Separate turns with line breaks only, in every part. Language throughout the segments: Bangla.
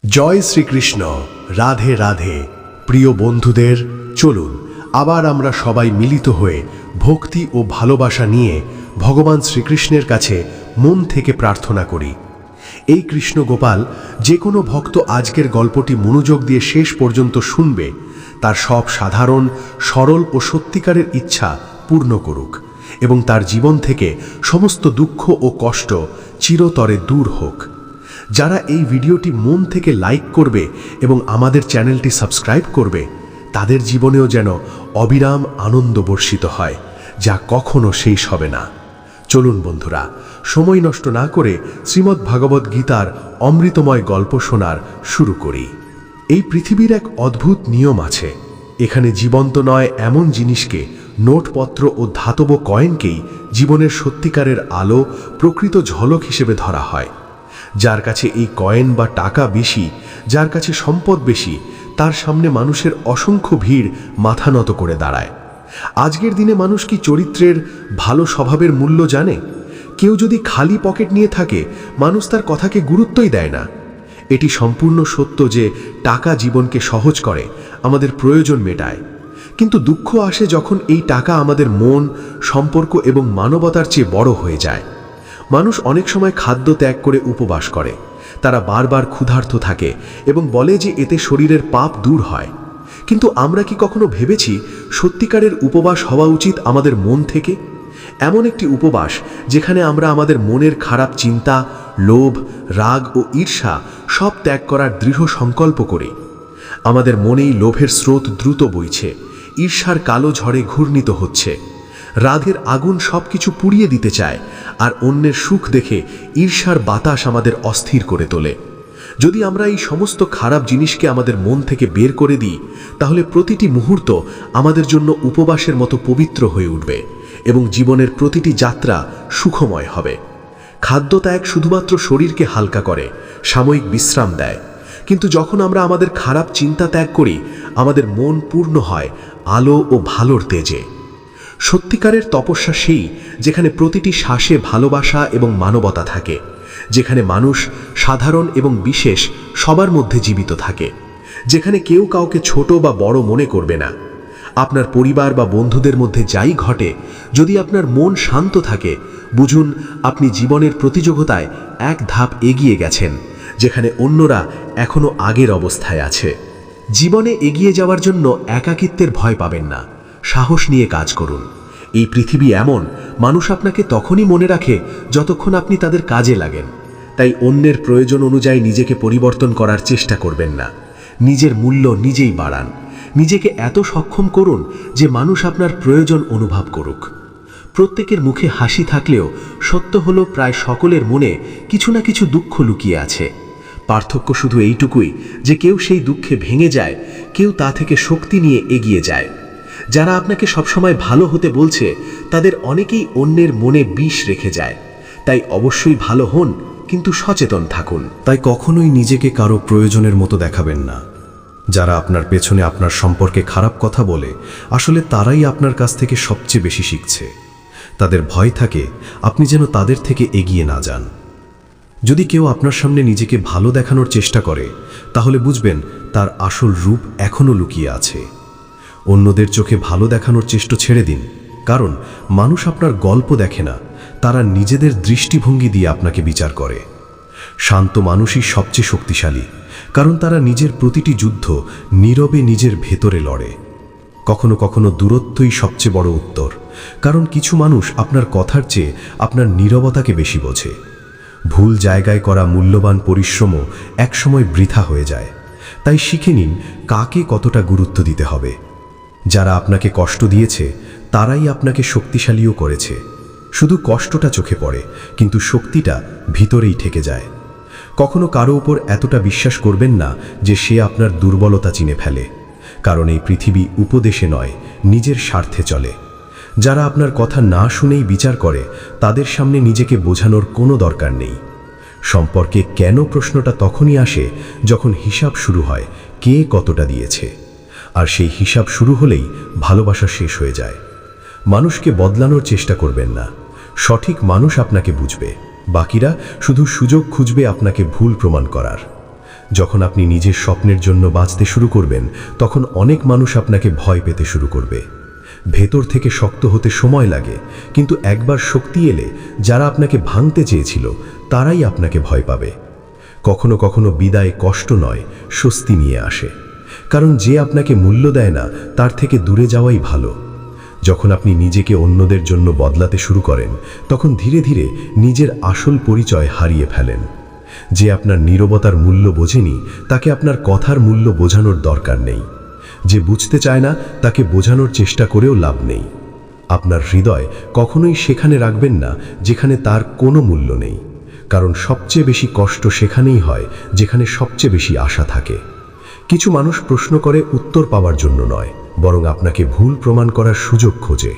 জয় শ্রীকৃষ্ণ। রাধে রাধে। প্রিয় বন্ধুদের, চলুন আবার আমরা সবাই মিলিত হয়ে ভক্তি ও ভালোবাসা নিয়ে ভগবান শ্রীকৃষ্ণের কাছে মন থেকে প্রার্থনা করি। এই কৃষ্ণ গোপাল যে কোনো ভক্ত আজকের গল্পটি মনোযোগ দিয়ে শেষ পর্যন্ত শুনবে, তার সব সাধারণ, সরল ও সত্যিকারের ইচ্ছা পূর্ণ করুক এবং তার জীবন থেকে সমস্ত দুঃখ ও কষ্ট চিরতরে দূর হোক। যারা এই ভিডিওটি মন থেকে লাইক করবে এবং আমাদের চ্যানেলটি সাবস্ক্রাইব করবে, তাদের জীবনেও যেন অবিরাম আনন্দ বর্ষিত হয়, যা কখনো শেষ হবে না। চলুন বন্ধুরা, সময় নষ্ট না করে শ্রীমদ্ ভাগবত গীতার অমৃতময় গল্প শোনার শুরু করি। এই পৃথিবীর এক অদ্ভুত নিয়ম আছে। এখানে জীবন্ত নয় এমন জিনিসকে, নোটপত্র ও ধাতব কয়েনকেই জীবনের সত্যিকারের আলো, প্রকৃত ঝলক হিসেবে ধরা হয়। যার কাছে এই কয়েন বা টাকা বেশি, যার কাছে সম্পদ বেশি, তার সামনে মানুষের অসংখ্য ভিড় মাথা নত করে দাঁড়ায়। আজকের দিনে মানুষ কি চরিত্রের, ভালো স্বভাবের মূল্য জানে? কেউ যদি খালি পকেট নিয়ে থাকে, মানুষ তার কথাকে গুরুত্বই দেয় না। এটি সম্পূর্ণ সত্য যে টাকা জীবনকে সহজ করে, আমাদের প্রয়োজন মেটায়। কিন্তু দুঃখ আসে যখন এই টাকা আমাদের মন, সম্পর্ক এবং মানবতার চেয়ে বড় হয়ে যায়। মানুষ অনেক সময় খাদ্য ত্যাগ করে উপবাস করে। তারা বারবার ক্ষুধার্ত থাকে এবং বলে যে এতে শরীরের পাপ দূর হয়। কিন্তু আমরা কি কখনো ভেবেছি সত্যিকারের উপবাস হওয়া উচিত আমাদের মন থেকে? এমন একটি উপবাস যেখানে আমরা আমাদের মনের খারাপ চিন্তা, লোভ, রাগ ও ঈর্ষা সব ত্যাগ করার দৃঢ় সংকল্প করি। আমাদের মনেই লোভের স্রোত দ্রুত বইছে, ঈর্ষার কালো ঝড়ে ঘূর্ণিত হচ্ছে। রাগের আগুন সবকিছু পুড়িয়ে দিতে চায়, আর অন্যের সুখ দেখে ঈর্ষার বাতাস আমাদের অস্থির করে তোলে। যদি আমরা এই সমস্ত খারাপ জিনিসকে আমাদের মন থেকে বের করে দিই, তাহলে প্রতিটি মুহূর্ত আমাদের জন্য উপবাসের মতো পবিত্র হয়ে উঠবে এবং জীবনের প্রতিটি যাত্রা সুখময় হবে। খাদ্য ত্যাগ শুধুমাত্র শরীরকে হালকা করে, সাময়িক বিশ্রাম দেয়। কিন্তু যখন আমরা আমাদের খারাপ চিন্তা ত্যাগ করি, আমাদের মন পূর্ণ হয় আলো ও ভালোর তেজে। সত্যিকারের তপস্যা সেই যেখানে প্রতিটি শ্বাসে ভালোবাসা এবং মানবতা থাকে, যেখানে মানুষ সাধারণ এবং বিশেষ সবার মধ্যে জীবিত থাকে, যেখানে কেউ কাউকে ছোট বা বড় মনে করবে না। আপনার পরিবার বা বন্ধুদের মধ্যে যাই ঘটে, যদি আপনার মন শান্ত থাকে, বুঝুন আপনি জীবনের প্রতিযোগিতায় এক ধাপ এগিয়ে গেছেন, যেখানে অন্যরা এখনো আগের অবস্থায় আছে। জীবনে এগিয়ে যাওয়ার জন্য একাকিত্বের ভয় পাবেন না, সাহস নিয়ে কাজ করুন। এই পৃথিবী এমন, মানুষ আপনাকে তখনই মনে রাখে যতক্ষণ আপনি তাদের কাজে লাগেন। তাই অন্যের প্রয়োজন অনুযায়ী নিজেকে পরিবর্তন করার চেষ্টা করবেন না। নিজের মূল্য নিজেই বাড়ান। নিজেকে এত সক্ষম করুন যে মানুষ আপনার প্রয়োজন অনুভব করুক। প্রত্যেকের মুখে হাসি থাকলেও সত্য হলো প্রায় সকলের মনে কিছু না কিছু দুঃখ লুকিয়ে আছে। পার্থক্য শুধু এইটুকুই যে কেউ সেই দুঃখে ভেঙে যায়, কেউ তা থেকে শক্তি নিয়ে এগিয়ে যায়। যারা আপনাকে সবসময় ভালো হতে বলছে, তাদের অনেকেই অন্যের মনে বিষ রেখে যায়। তাই অবশ্যই ভালো হন, কিন্তু সচেতন থাকুন।
তাই কখনোই নিজেকে কারো প্রয়োজনের মতো দেখাবেন না। যারা আপনার পেছনে আপনার সম্পর্কে খারাপ কথা বলে, আসলে তারাই আপনার কাছ থেকে সবচেয়ে বেশি শিখছে। তাদের ভয় থাকে আপনি যেন তাদের থেকে এগিয়ে না যান। যদি কেউ আপনার সামনে নিজেকে ভালো দেখানোর চেষ্টা করে, তাহলে বুঝবেন তার আসল রূপ এখনও লুকিয়ে আছে। অন্যদের চোখে ভালো দেখানোর চেষ্টা ছেড়ে দিন, কারণ মানুষ আপনার গল্প দেখে না, তারা নিজেদের দৃষ্টিভঙ্গি দিয়ে আপনাকে বিচার করে। শান্ত মানুষই সবচেয়ে শক্তিশালী, কারণ তারা নিজের প্রতিটি যুদ্ধ নীরবে নিজের ভেতরে লড়ে। কখনো কখনো দূরত্বই সবচেয়ে বড় উত্তর, কারণ কিছু মানুষ আপনার কথার চেয়ে আপনার নীরবতাকে বেশি বোঝে। ভুল জায়গায় করা মূল্যবান পরিশ্রমও একসময় বৃথা হয়ে যায়। তাই শিখে নিন কাকে কতটা গুরুত্ব দিতে হবে। যারা আপনাকে কষ্ট দিয়েছে, তারাই আপনাকে শক্তিশালীও করেছে। শুধু কষ্টটা চোখে পড়ে, কিন্তু শক্তিটা ভিতরেই থেকে যায়। কখনো কারো উপর এতটা বিশ্বাস করবেন না যে সে আপনার দুর্বলতা চিনে ফেলে, কারণ এই পৃথিবী উপদেশে নয়, নিজের স্বার্থে চলে। যারা আপনার কথা না শুনেই বিচার করে, তাদের সামনে নিজেকে বোঝানোর কোনো দরকার নেই। সম্পর্কে কেন প্রশ্নটা তখনই আসে যখন হিসাব শুরু হয় কে কতটা দিয়েছে, আর সেই হিসাব শুরু হলেই ভালোবাসা শেষ হয়ে যায়। মানুষকে বদলানোর চেষ্টা করবেন না, সঠিক মানুষ আপনাকে বুঝবে, বাকিরা শুধু সুযোগ খুঁজবে আপনাকে ভুল প্রমাণ করার। যখন আপনি নিজের স্বপ্নের জন্য বাঁচতে শুরু করবেন, তখন অনেক মানুষ আপনাকে ভয় পেতে শুরু করবে। ভেতর থেকে শক্ত হতে সময় লাগে, কিন্তু একবার শক্তি এলে যারা আপনাকে ভাঙতে চেয়েছিল তারাই আপনাকে ভয় পাবে। কখনো কখনো বিদায় কষ্ট নয়, স্বস্তি নিয়ে আসে। কারণ যে আপনাকে মূল্য দেয় না তার থেকে দূরে যাওয়াই ভালো। যখন আপনি নিজেকে অন্যদের জন্য বদলাতে শুরু করেন, তখন ধীরে ধীরে নিজের আসল পরিচয় হারিয়ে ফেলেন। যে আপনার নীরবতার মূল্য বোঝেনি, তাকে আপনার কথার মূল্য বোঝানোর দরকার নেই। যে বুঝতে চায় না, তাকে বোঝানোর চেষ্টা করেও লাভ নেই। আপনার হৃদয় কখনোই সেখানে রাখবেন না যেখানে তার কোনো মূল্য নেই, কারণ সবচেয়ে বেশি কষ্ট সেখানেই হয় যেখানে সবচেয়ে বেশি আশা থাকে। কিছু মানুষ প্রশ্ন করে উত্তর পাওয়ার জন্য নয়, বরং আপনাকে ভুল প্রমাণ করার সুযোগ খোঁজে।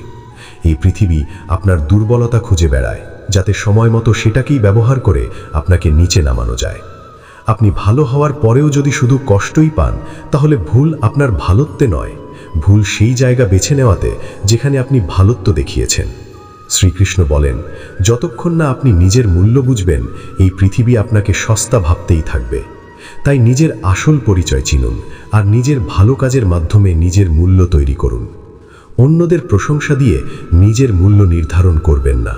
এই পৃথিবী আপনার দুর্বলতা খুঁজে বেড়ায়, যাতে সময় মতো সেটাকেই ব্যবহার করে আপনাকে নিচে নামানো যায়। আপনি ভালো হওয়ার পরেও যদি শুধু কষ্টই পান, তাহলে ভুল আপনার ভালোত্বে নয়, ভুল সেই জায়গা বেছে নেওয়াতে যেখানে আপনি ভালোত্ব দেখিয়েছেন। শ্রীকৃষ্ণ বলেন, যতক্ষণ না আপনি নিজের মূল্য বুঝবেন, এই পৃথিবী আপনাকে সস্তা ভাবতেই থাকবে। তাই নিজের আসল পরিচয় চিনুন, আর নিজের ভালো কাজের মাধ্যমে নিজের মূল্য তৈরি করুন। অন্যদের প্রশংসা দিয়ে নিজের মূল্য নির্ধারণ করবেন না।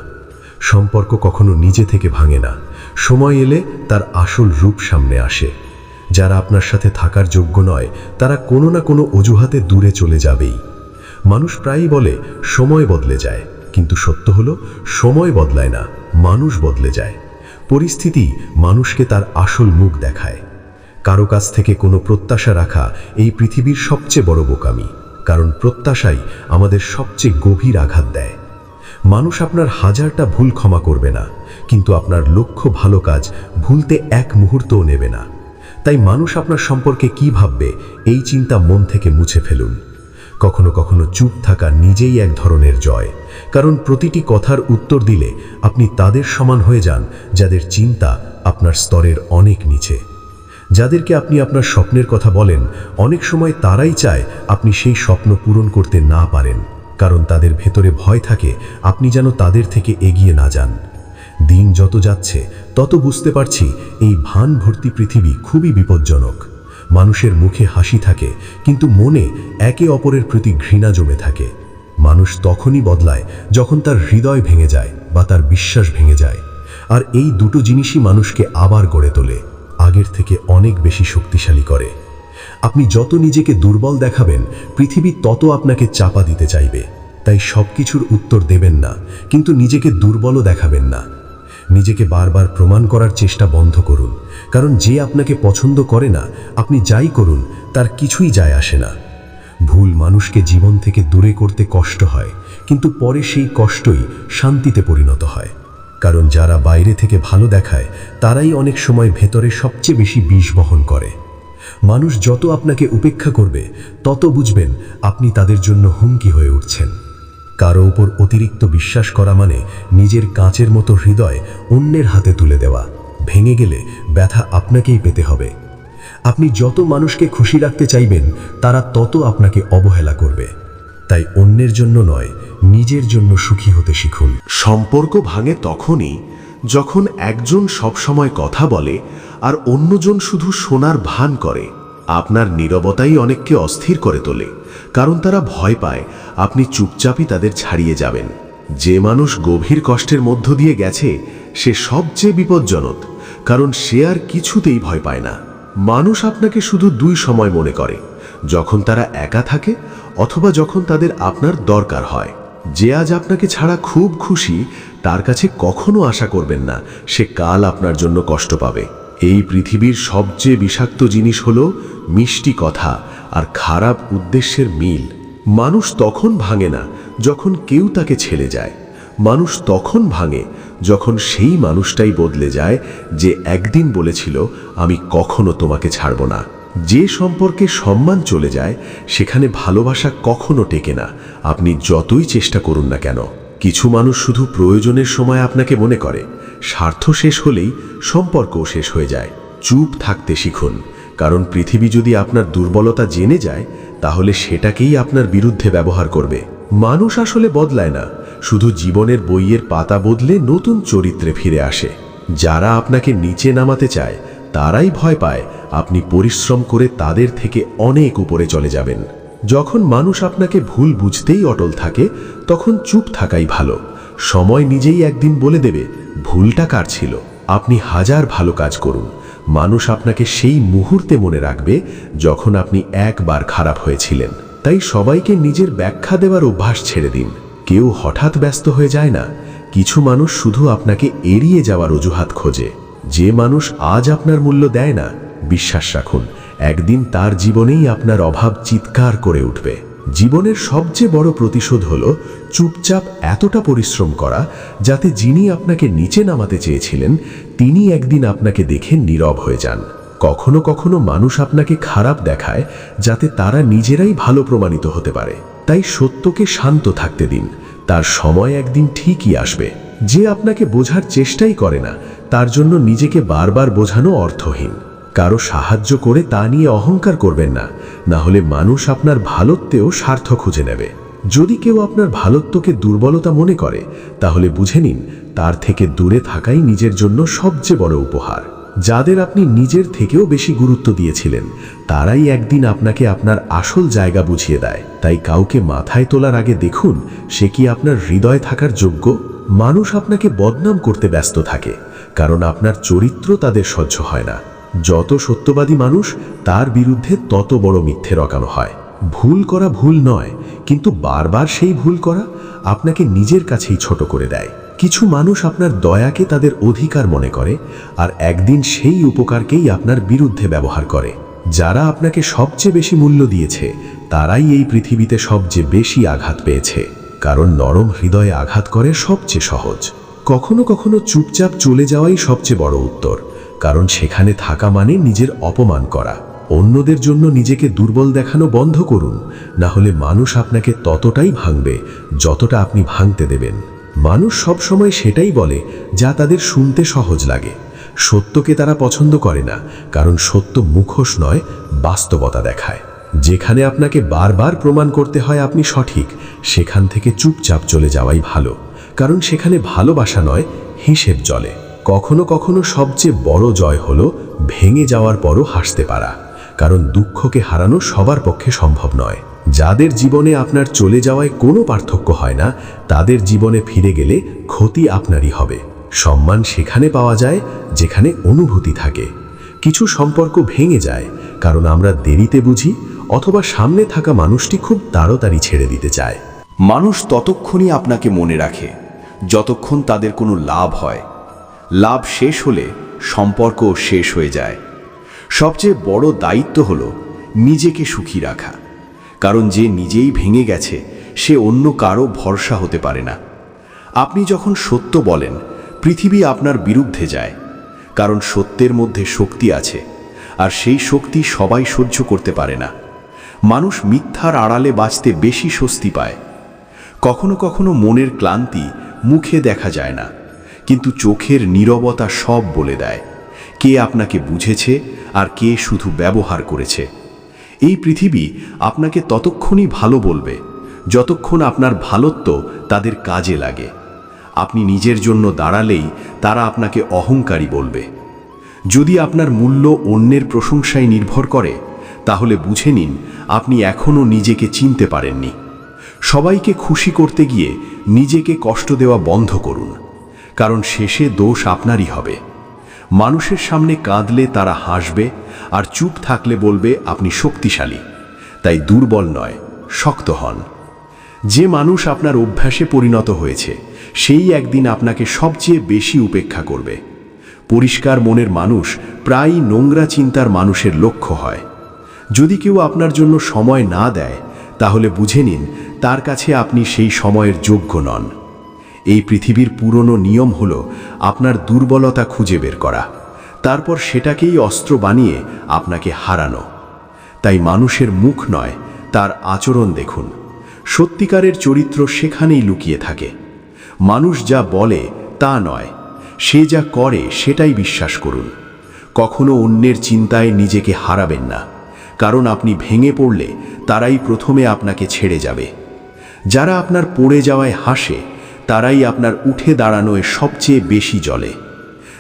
সম্পর্ক কখনো নিজে থেকে ভাঙে না, সময় এলে তার আসল রূপ সামনে আসে। যারা আপনার সাথে থাকার যোগ্য নয়, তারা কোনো না কোনো অজুহাতে দূরে চলে যাবেই। মানুষ প্রায়ই বলে সময় বদলে যায়, কিন্তু সত্য হলো সময় বদলায় না, মানুষ বদলে যায়। পরিস্থিতি মানুষকে তার আসল মুখ দেখায়। কারো কাছ থেকে কোনো প্রত্যাশা রাখা এই পৃথিবীর সবচেয়ে বড় বোকামি, কারণ প্রত্যাশাই আমাদের সবচেয়ে গভীর আঘাত দেয়। মানুষ আপনার হাজারটা ভুল ক্ষমা করবে না, কিন্তু আপনার লক্ষ্য ভালো কাজ ভুলতে এক মুহূর্তও নেবে না। তাই মানুষ আপনার সম্পর্কে কি ভাববে, এই চিন্তা মন থেকে মুছে ফেলুন। কখনো কখনো চুপ থাকা নিজেই এক ধরনের জয়, কারণ প্রতিটি কথার উত্তর দিলে আপনি তাদের সমান হয়ে যান যাদের চিন্তা আপনার স্তরের অনেক নিচে। যাদেরকে আপনি আপনার স্বপ্নের কথা বলেন, অনেক সময় তারাই চায় আপনি সেই স্বপ্ন পূরণ করতে না পারেন, কারণ তাদের ভেতরে ভয় থাকে আপনি যেন তাদের থেকে এগিয়ে না যান। দিন যত যাচ্ছে তত বুঝতে পারছি এই ভান ভর্তি পৃথিবী খুবই বিপজ্জনক। মানুষের মুখে হাসি থাকে, কিন্তু মনে একে অপরের প্রতি ঘৃণা জমে থাকে। মানুষ তখনই বদলায় যখন তার হৃদয় ভেঙে যায় বা তার বিশ্বাস ভেঙে যায়, আর এই দুটো জিনিসই মানুষকে আবার গড়ে তোলে, আগের থেকে অনেক বেশি শক্তিশালী করে। আপনি যত নিজেকে দুর্বল দেখাবেন, পৃথিবী তত আপনাকে চাপা দিতে চাইবে। তাই সবকিছুর উত্তর দেবেন না, কিন্তু নিজেকে দুর্বলও দেখাবেন না। নিজেকে বারবার প্রমাণ করার চেষ্টা বন্ধ করুন, কারণ যে আপনাকে পছন্দ করে না, আপনি যাই করুন তার কিছুই যায় আসে না। ভুল মানুষকে জীবন থেকে দূরে করতে কষ্ট হয়, কিন্তু পরে সেই কষ্টই শান্তিতে পরিণত হয়। কারণ যারা বাইরে থেকে ভালো দেখায়, তারাই অনেক সময় ভেতরে সবচেয়ে বেশি বিষ বহন করে। মানুষ যত আপনাকে উপেক্ষা করবে, তত বুঝবেন আপনি তাদের জন্য হুমকি হয়ে উঠছেন। কারো উপর অতিরিক্ত বিশ্বাস করা মানে নিজের কাঁচের মতো হৃদয় অন্যের হাতে তুলে দেওয়া। ভেঙে গেলে ব্যথা আপনাকেই পেতে হবে। আপনি যত মানুষকে খুশি রাখতে চাইবেন, তারা তত আপনাকে অবহেলা করবে। তাই অন্যের জন্য নয়, নিজের জন্য সুখী হতে শিখুন।
সম্পর্ক ভাঙে তখনই যখন একজন সবসময় কথা বলে আর অন্যজন শুধু শোনার ভান করে। আপনার নীরবতাই অনেককে অস্থির করে তোলে, কারণ তারা ভয় পায় আপনি চুপচাপই তাদের ছাড়িয়ে যাবেন। যে মানুষ গভীর কষ্টের মধ্য দিয়ে গেছে, সে সবচেয়ে বিপজ্জনক, কারণ সে আর কিছুতেই ভয় পায় না। মানুষ আপনাকে শুধু দুই সময় মনে করে, যখন তারা একা থাকে অথবা যখন তাদের আপনার দরকার হয়। যে আজ আপনাকে ছাড়া খুব খুশি, তার কাছে কখনো আশা করবেন না সে কাল আপনার জন্য কষ্ট পাবে। এই পৃথিবীর সবচেয়ে বিষাক্ত জিনিস হলো মিষ্টি কথা আর খারাপ উদ্দেশ্যের মিল। মানুষ তখন ভাঙে না যখন কেউ তাকে ছেড়ে যায়, মানুষ তখন ভাঙে যখন সেই মানুষটাই বদলে যায় যে একদিন বলেছিল আমি কখনো তোমাকে ছাড়ব না। যে সম্পর্কে সম্মান চলে যায়, সেখানে ভালোবাসা কখনো টেকে না, আপনি যতই চেষ্টা করুন না কেন। কিছু মানুষ শুধু প্রয়োজনের সময় আপনাকে মনে করে, স্বার্থ শেষ হলেই সম্পর্কও শেষ হয়ে যায়। চুপ থাকতে শিখুন, কারণ পৃথিবী যদি আপনার দুর্বলতা জেনে যায়, তাহলে সেটাকেই আপনার বিরুদ্ধে ব্যবহার করবে। মানুষ আসলে বদলায় না, শুধু জীবনের বইয়ের পাতা বদলে নতুন চরিত্রে ফিরে আসে। যারা আপনাকে নিচে নামাতে চায়, তারাই ভয় পায় আপনি পরিশ্রম করে তাদের থেকে অনেক উপরে চলে যাবেন। যখন মানুষ আপনাকে ভুল বুঝতেই অটল থাকে, তখন চুপ থাকাই ভালো। সময় নিজেই একদিন বলে দেবে ভুলটা কার ছিল। আপনি হাজার ভালো কাজ করুন, মানুষ আপনাকে সেই মুহূর্তে মনে রাখবে যখন আপনি একবার খারাপ হয়েছিলেন। তাই সবাইকে নিজের ব্যাখ্যা দেওয়ার অভ্যাস ছেড়ে দিন। কেউ হঠাৎ ব্যস্ত হয়ে যায় না, কিছু মানুষ শুধু আপনাকে এড়িয়ে যাওয়ার অজুহাত খোঁজে। যে মানুষ আজ আপনার মূল্য দেয় না, বিশ্বাস রাখুন একদিন তার জীবনেই আপনার অভাব চিৎকার করে উঠবে। জীবনের সবচেয়ে বড় প্রতিশোধ হলো চুপচাপ এতটা পরিশ্রম করা যাতে যিনি আপনাকে নিচে নামাতে চেয়েছিলেন তিনি একদিন আপনাকে দেখে নীরব হয়ে যান। কখনো কখনো মানুষ আপনাকে খারাপ দেখায় যাতে তারা নিজেরাই ভালো প্রমাণিত হতে পারে। তাই সত্যকে শান্ত থাকতে দিন, তার সময় একদিন ঠিকই আসবে। যে আপনাকে বোঝার চেষ্টাই করে না, তার জন্য নিজেকে বারবার বোঝানো অর্থহীন। কারো সাহায্য করে তা নিয়ে অহংকার করবেন না, না হলে মানুষ আপনার ভালোত্বেও স্বার্থ খুঁজে নেবে। যদি কেউ আপনার ভালোত্বকে দুর্বলতা মনে করে, তাহলে বুঝে নিন তার থেকে দূরে থাকাই নিজের জন্য সবচেয়ে বড় উপহার। যাদের আপনি নিজের থেকেও বেশি গুরুত্ব দিয়েছিলেন, তারাই একদিন আপনাকে আপনার আসল জায়গা বুঝিয়ে দেয়। তাই কাউকে মাথায় তোলার আগে দেখুন সে কি আপনার হৃদয়ে থাকার যোগ্য। মানুষ আপনাকে বদনাম করতে ব্যস্ত থাকে, কারণ আপনার চরিত্র তাদের সহ্য হয় না। যত সত্যবাদী মানুষ, তার বিরুদ্ধে তত বড় মিথ্যে রটানো হয়। ভুল করা ভুল নয়, কিন্তু বারবার সেই ভুল করা আপনাকে নিজের কাছেই ছোট করে দেয়। কিছু মানুষ আপনার দয়াকে তাদের অধিকার মনে করে, আর একদিন সেই উপকারকেই আপনার বিরুদ্ধে ব্যবহার করে। যারা আপনাকে সবচেয়ে বেশি মূল্য দিয়েছে, তারাই এই পৃথিবীতে সবচেয়ে বেশি আঘাত পেয়েছে, কারণ নরম হৃদয়ে আঘাত করে সবচেয়ে সহজ। কখনো কখনো চুপচাপ চলে যাওয়াই সবচেয়ে বড় উত্তর, কারণ সেখানে থাকা মানে নিজের অপমান করা। অন্যদের জন্য নিজেকে দুর্বল দেখানো বন্ধ করুন, না হলে মানুষ আপনাকে ততটাই ভাঙবে যতটা আপনি ভাঙতে দেবেন। মানুষ সবসময় সেটাই বলে যা তাদের শুনতে সহজ লাগে। সত্যকে তারা পছন্দ করে না, কারণ সত্য মুখোশ নয়, বাস্তবতা দেখায়। যেখানে আপনাকে বারবার প্রমাণ করতে হয় আপনি সঠিক, সেখান থেকে চুপচাপ চলে যাওয়াই ভালো, কারণ সেখানে ভালোবাসা নয়, হিসেব চলে। কখনো কখনো সবচেয়ে বড় জয় হলো ভেঙে যাওয়ার পরও হাসতে পারা, কারণ দুঃখকে হারানো সবার পক্ষে সম্ভব নয়। যাদের জীবনে আপনার চলে যাওয়ায় কোনো পার্থক্য হয় না, তাদের জীবনে ফিরে গেলে ক্ষতি আপনারই হবে। সম্মান সেখানে পাওয়া যায় যেখানে অনুভূতি থাকে। কিছু সম্পর্ক ভেঙে যায় কারণ আমরা দেরিতে বুঝি, অথবা সামনে থাকা মানুষটি খুব তাড়াতাড়ি ছেড়ে দিতে চায়।
মানুষ ততক্ষণই আপনাকে মনে রাখে যতক্ষণ তাদের কোনো লাভ হয়। লাভ শেষ হলে সম্পর্ক শেষ হয়ে যায়। সবচেয়ে বড় দায়িত্ব হলো নিজেকে সুখী রাখা, কারণ যে নিজেই ভেঙে গেছে সে অন্য কারো ভরসা হতে পারে না। আপনি যখন সত্য বলেন, পৃথিবী আপনার বিরুদ্ধে যায়, কারণ সত্যের মধ্যে শক্তি আছে, আর সেই শক্তি সবাই সহ্য করতে পারে না। মানুষ মিথ্যার আড়ালে বাঁচতে বেশি স্বস্তি পায়। কখনো কখনো মনের ক্লান্তি মুখে দেখা যায় না, কিন্তু চোখের নীরবতা সব বলে দেয় কে আপনাকে বুঝেছে আর কে শুধু ব্যবহার করেছে। এই পৃথিবী আপনাকে ততক্ষণই ভালো বলবে যতক্ষণ আপনার ভালোত্ব তাদের কাজে লাগে। আপনি নিজের জন্য দাঁড়ালেই তারা আপনাকে অহংকারী বলবে। যদি আপনার মূল্য অন্যের প্রশংসায় নির্ভর করে, তাহলে বুঝে নিন আপনি এখনও নিজেকে চিনতে পারেননি। সবাইকে খুশি করতে গিয়ে নিজেকে কষ্ট দেওয়া বন্ধ করুন, কারণ শেষে দোষ আপনারই হবে। মানুষের সামনে কাঁদলে তারা হাসবে, আর চুপ থাকলে বলবে আপনি শক্তিশালী। তাই দুর্বল নয়, শক্ত হন। যে মানুষ আপনার অভ্যাসে পরিণত হয়েছে, সেই একদিন আপনাকে সবচেয়ে বেশি উপেক্ষা করবে। পরিষ্কার মনের মানুষ প্রায়ই নোংরা চিন্তার মানুষের লক্ষ্য হয়। যদি কেউ আপনার জন্য সময় না দেয়, তাহলে বুঝে নিন তার কাছে আপনি সেই সময়ের যোগ্য নন। এই পৃথিবীর পুরনো নিয়ম হলো আপনার দুর্বলতা খুঁজে বের করা, তারপর সেটাকেই অস্ত্র বানিয়ে আপনাকে হারানো। তাই মানুষের মুখ নয়, তার আচরণ দেখুন। সত্যিকারের চরিত্র সেখানেই লুকিয়ে থাকে। মানুষ যা বলে তা নয়, সে যা করে সেটাই বিশ্বাস করুন। কখনো অন্যের চিন্তায় নিজেকে হারাবেন না, কারণ আপনি ভেঙে পড়লে তারাই প্রথমে আপনাকে ছেড়ে যাবে। যারা আপনার পড়ে যাওয়ায় হাসে, তারাই আপনার উঠে দাঁড়ানোয় সবচেয়ে বেশি জ্বলে।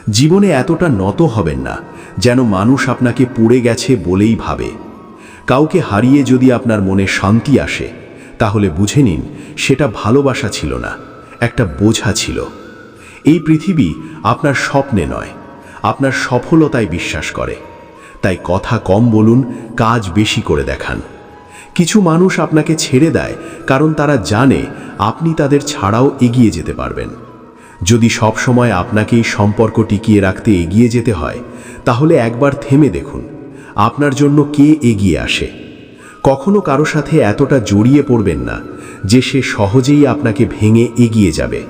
জীবনে এতটা নত হবেন না যেন মানুষ আপনাকে পুড়ে গেছে বলেই ভাবে। কাউকে হারিয়ে যদি আপনার মনে শান্তি আসে, তাহলে বুঝে নিন সেটা ভালোবাসা ছিল না, একটা বোঝা ছিল। এই পৃথিবী আপনার স্বপ্নে নয়, আপনার সফলতায় বিশ্বাস করে। তাই কথা কম বলুন, কাজ বেশি করে দেখান। কিছু মানুষ আপনাকে ছেড়ে দেয় কারণ তারা জানে আপনি তাদের ছাড়াও এগিয়ে যেতে পারবেন। যদি সব সময় আপনাকেই সম্পর্ক টিকিয়ে রাখতে এগিয়ে যেতে হয়, তাহলে একবার থেমে দেখুন আপনার জন্য কে এগিয়ে আসে। কখনো কারো সাথে এতটা জড়িয়ে পড়বেন না যে সে সহজেই আপনাকে ভেঙে এগিয়ে যাবে,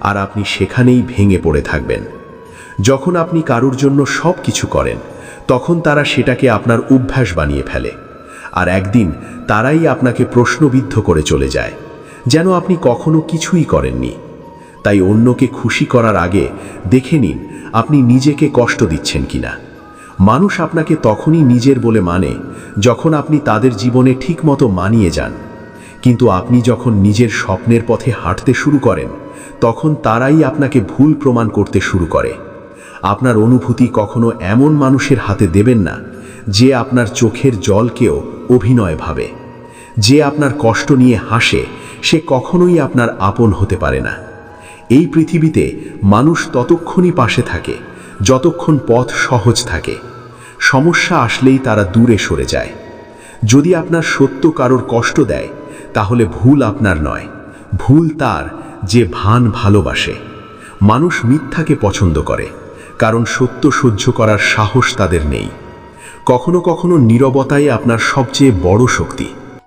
আর আপনি সেখানেই ভেঙে পড়ে থাকবেন। যখন আপনি কারোর জন্য সব কিছু করেন, তখন তারা সেটাকে আপনার অভ্যাস বানিয়ে ফেলে, আর একদিন তারাই আপনাকে প্রশ্নবিদ্ধ করে চলে যায়, যেন আপনি কখনো কিছুই করেননি। তাই অন্যকে খুশি করার আগে দেখে নিন আপনি নিজেকে কষ্ট দিচ্ছেন কিনা। মানুষ আপনাকে তখনই নিজের বলে মানে যখন আপনি তাদের জীবনে ঠিকমতো মানিয়ে যান, কিন্তু আপনি যখন নিজের স্বপ্নের পথে হাঁটতে শুরু করেন, তখন তারাই আপনাকে ভুল প্রমাণ করতে শুরু করে। আপনার অনুভূতি কখনো এমন মানুষের হাতে দেবেন না যে আপনার চোখের জলকেও অভিনয় ভাবে। যে আপনার কষ্ট নিয়ে হাসে, সে কখনোই আপনার আপন হতে পারে না। এই পৃথিবীতে মানুষ ততক্ষণই পাশে থাকে যতক্ষণ পথ সহজ থাকে। সমস্যা আসলেই তারা দূরে সরে যায়। যদি আপনার সত্য কারোর কষ্ট দেয়, তাহলে ভুল আপনার নয়, ভুল তার যে ভান ভালোবাসে। মানুষ মিথ্যাকে পছন্দ করে কারণ সত্য সহ্য করার সাহস তাদের নেই। কখনো কখনো নীরবতাই আপনার সবচেয়ে বড় শক্তি।